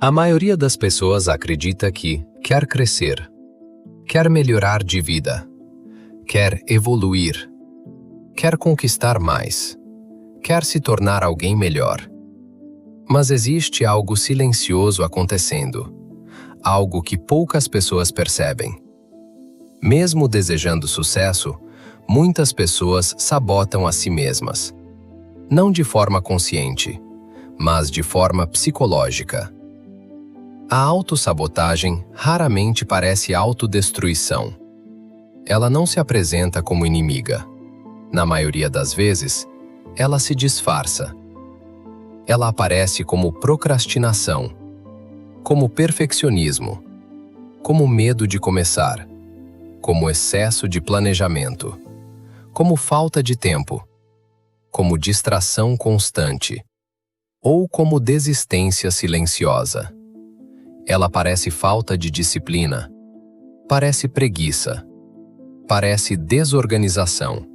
A maioria das pessoas acredita que quer crescer, quer melhorar de vida, quer evoluir, quer conquistar mais, quer se tornar alguém melhor. Mas existe algo silencioso acontecendo, algo que poucas pessoas percebem. Mesmo desejando sucesso, muitas pessoas sabotam a si mesmas. Não de forma consciente, mas de forma psicológica. A autossabotagem raramente parece autodestruição. Ela não se apresenta como inimiga. Na maioria das vezes, ela se disfarça. Ela aparece como procrastinação, como perfeccionismo, como medo de começar, como excesso de planejamento, como falta de tempo, como distração constante, ou como desistência silenciosa. Ela parece falta de disciplina, parece preguiça, parece desorganização,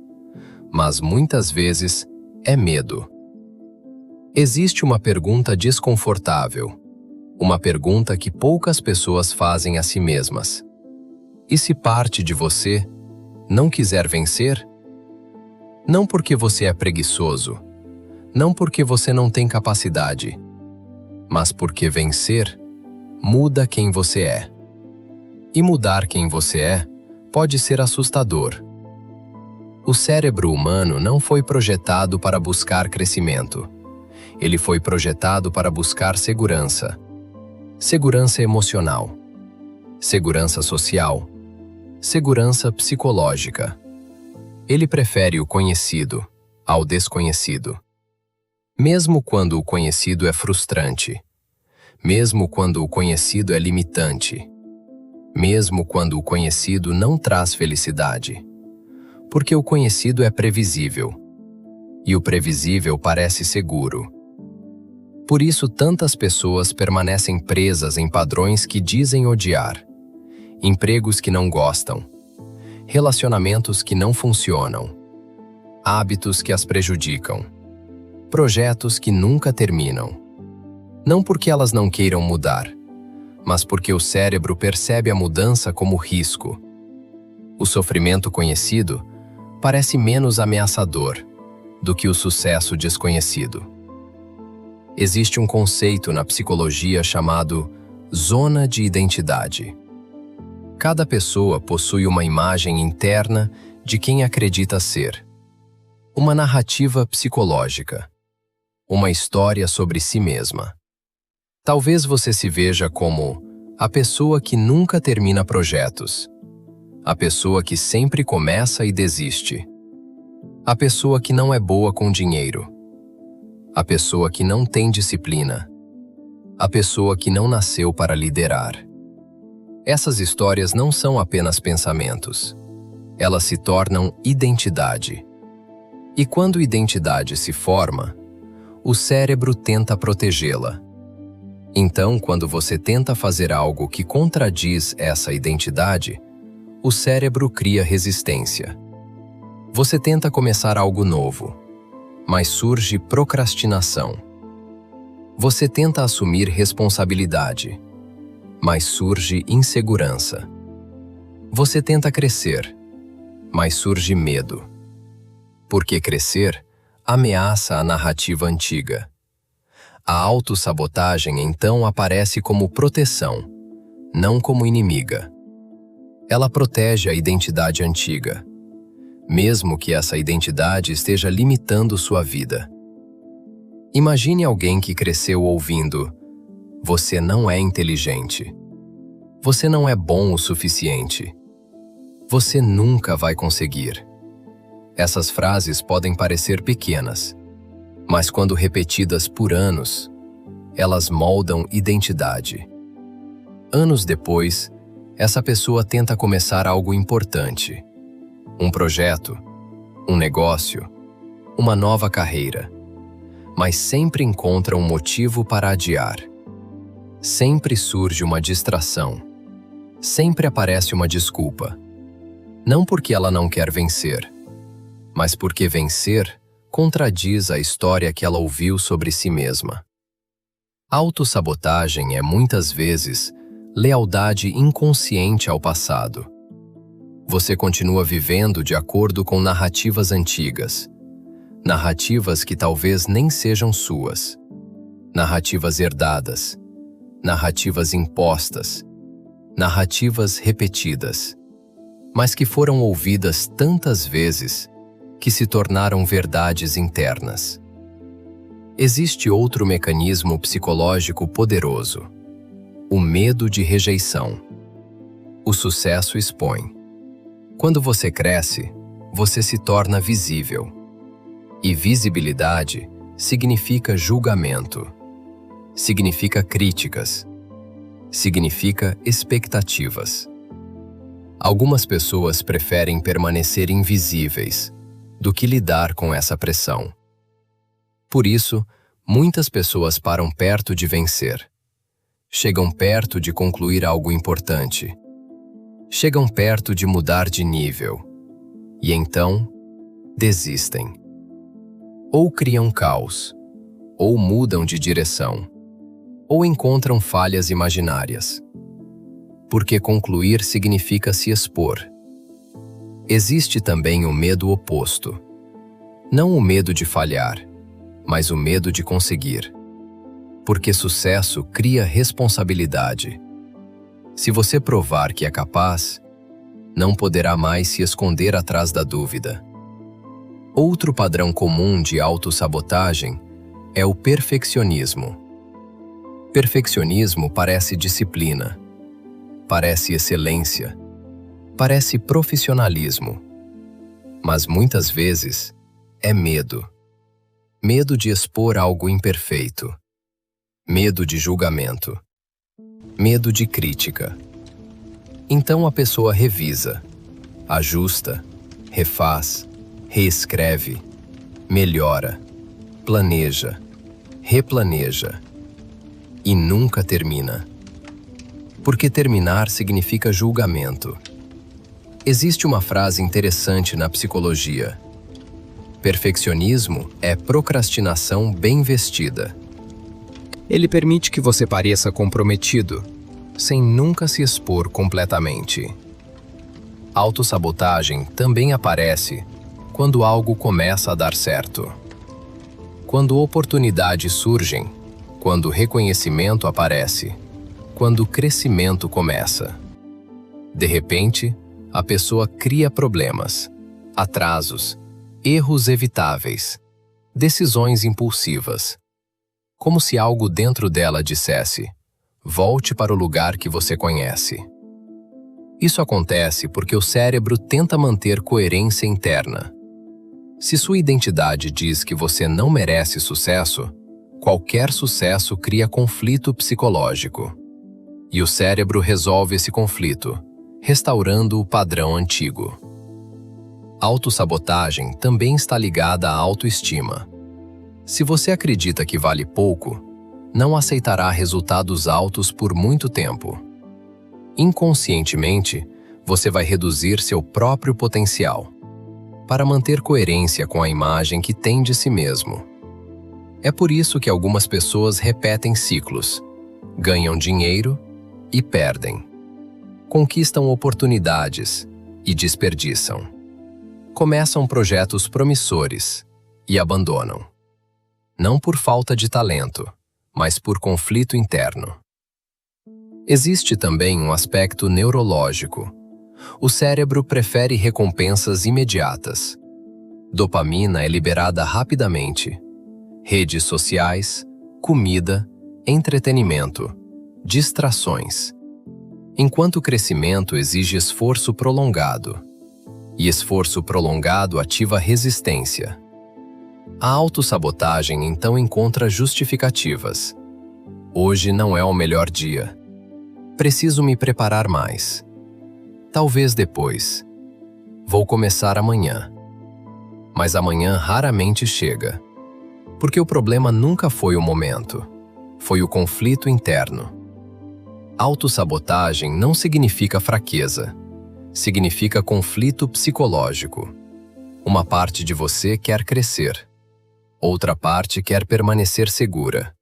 mas muitas vezes é medo. Existe uma pergunta desconfortável, uma pergunta que poucas pessoas fazem a si mesmas. E se parte de você não quiser vencer? Não porque você é preguiçoso, não porque você não tem capacidade, mas porque vencer muda quem você é. E mudar quem você é pode ser assustador. O cérebro humano não foi projetado para buscar crescimento. Ele foi projetado para buscar segurança. Segurança emocional, segurança social, segurança psicológica. Ele prefere o conhecido ao desconhecido. Mesmo quando o conhecido é frustrante, mesmo quando o conhecido é limitante, mesmo quando o conhecido não traz felicidade, porque o conhecido é previsível, e o previsível parece seguro. Por isso tantas pessoas permanecem presas em padrões que dizem odiar, empregos que não gostam, relacionamentos que não funcionam, hábitos que as prejudicam, projetos que nunca terminam. Não porque elas não queiram mudar, mas porque o cérebro percebe a mudança como risco. O sofrimento conhecido parece menos ameaçador do que o sucesso desconhecido. Existe um conceito na psicologia chamado zona de identidade. Cada pessoa possui uma imagem interna de quem acredita ser. Uma narrativa psicológica. Uma história sobre si mesma. Talvez você se veja como a pessoa que nunca termina projetos, a pessoa que sempre começa e desiste, a pessoa que não é boa com dinheiro, a pessoa que não tem disciplina, a pessoa que não nasceu para liderar. Essas histórias não são apenas pensamentos, elas se tornam identidade. E quando identidade se forma, o cérebro tenta protegê-la. Então, quando você tenta fazer algo que contradiz essa identidade, o cérebro cria resistência. Você tenta começar algo novo, mas surge procrastinação. Você tenta assumir responsabilidade, mas surge insegurança. Você tenta crescer, mas surge medo. Porque crescer ameaça a narrativa antiga. A autossabotagem então aparece como proteção, não como inimiga. Ela protege a identidade antiga, mesmo que essa identidade esteja limitando sua vida. Imagine alguém que cresceu ouvindo: "Você não é inteligente. Você não é bom o suficiente. Você nunca vai conseguir." Essas frases podem parecer pequenas, mas quando repetidas por anos, elas moldam identidade. Anos depois, essa pessoa tenta começar algo importante. Um projeto, um negócio, uma nova carreira. Mas sempre encontra um motivo para adiar. Sempre surge uma distração. Sempre aparece uma desculpa. Não porque ela não quer vencer, mas porque vencer contradiz a história que ela ouviu sobre si mesma. Autossabotagem é, muitas vezes, lealdade inconsciente ao passado. Você continua vivendo de acordo com narrativas antigas, narrativas que talvez nem sejam suas, narrativas herdadas, narrativas impostas, narrativas repetidas, mas que foram ouvidas tantas vezes que se tornaram verdades internas. Existe outro mecanismo psicológico poderoso: o medo de rejeição. O sucesso expõe. Quando você cresce, você se torna visível. E visibilidade significa julgamento, significa críticas, significa expectativas. Algumas pessoas preferem permanecer invisíveis do que lidar com essa pressão. Por isso, muitas pessoas param perto de vencer. Chegam perto de concluir algo importante. Chegam perto de mudar de nível. E então, desistem. Ou criam caos, ou mudam de direção, ou encontram falhas imaginárias. Porque concluir significa se expor. Existe também o medo oposto. Não o medo de falhar, mas o medo de conseguir. Porque sucesso cria responsabilidade. Se você provar que é capaz, não poderá mais se esconder atrás da dúvida. Outro padrão comum de autossabotagem é o perfeccionismo. Perfeccionismo parece disciplina, parece excelência, parece profissionalismo, mas muitas vezes é medo. Medo de expor algo imperfeito, medo de julgamento, medo de crítica. Então a pessoa revisa, ajusta, refaz, reescreve, melhora, planeja, replaneja e nunca termina. Porque terminar significa julgamento. Existe uma frase interessante na psicologia: perfeccionismo é procrastinação bem vestida. Ele permite que você pareça comprometido, sem nunca se expor completamente. Autossabotagem também aparece quando algo começa a dar certo. Quando oportunidades surgem, quando reconhecimento aparece, quando o crescimento começa. De repente, a pessoa cria problemas, atrasos, erros evitáveis, decisões impulsivas. Como se algo dentro dela dissesse: volte para o lugar que você conhece. Isso acontece porque o cérebro tenta manter coerência interna. Se sua identidade diz que você não merece sucesso, qualquer sucesso cria conflito psicológico. E o cérebro resolve esse conflito, restaurando o padrão antigo. Autossabotagem também está ligada à autoestima. Se você acredita que vale pouco, não aceitará resultados altos por muito tempo. Inconscientemente, você vai reduzir seu próprio potencial, para manter coerência com a imagem que tem de si mesmo. É por isso que algumas pessoas repetem ciclos, ganham dinheiro e perdem, conquistam oportunidades e desperdiçam, começam projetos promissores e abandonam. Não por falta de talento, mas por conflito interno. Existe também um aspecto neurológico. O cérebro prefere recompensas imediatas. Dopamina é liberada rapidamente. Redes sociais, comida, entretenimento, distrações. Enquanto o crescimento exige esforço prolongado. E esforço prolongado ativa resistência. A autossabotagem então encontra justificativas. Hoje não é o melhor dia. Preciso me preparar mais. Talvez depois. Vou começar amanhã. Mas amanhã raramente chega. Porque o problema nunca foi o momento. Foi o conflito interno. Autossabotagem não significa fraqueza. Significa conflito psicológico. Uma parte de você quer crescer. Outra parte quer permanecer segura.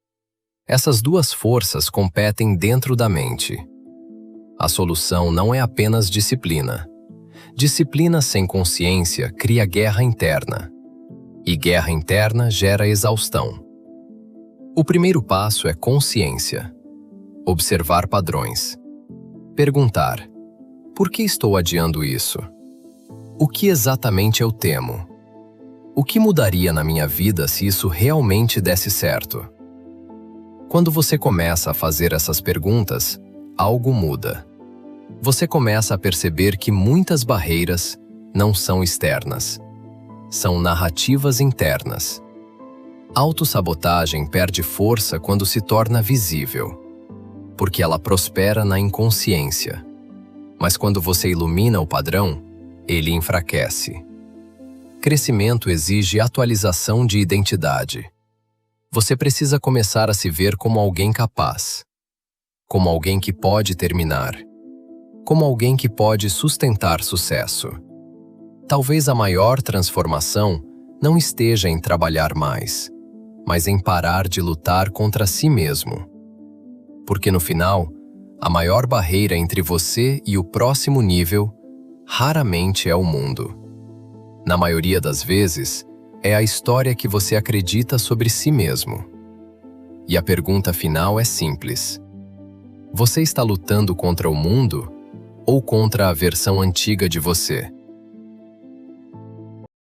Essas duas forças competem dentro da mente. A solução não é apenas disciplina. Disciplina sem consciência cria guerra interna. E guerra interna gera exaustão. O primeiro passo é consciência. Observar padrões. Perguntar: por que estou adiando isso? O que exatamente eu temo? O que mudaria na minha vida se isso realmente desse certo? Quando você começa a fazer essas perguntas, algo muda. Você começa a perceber que muitas barreiras não são externas, são narrativas internas. Autossabotagem perde força quando se torna visível, porque ela prospera na inconsciência. Mas quando você ilumina o padrão, ele enfraquece. Crescimento exige atualização de identidade. Você precisa começar a se ver como alguém capaz, como alguém que pode terminar, como alguém que pode sustentar sucesso. Talvez a maior transformação não esteja em trabalhar mais, mas em parar de lutar contra si mesmo. Porque no final, a maior barreira entre você e o próximo nível raramente é o mundo. Na maioria das vezes, é a história que você acredita sobre si mesmo. E a pergunta final é simples: você está lutando contra o mundo ou contra a versão antiga de você?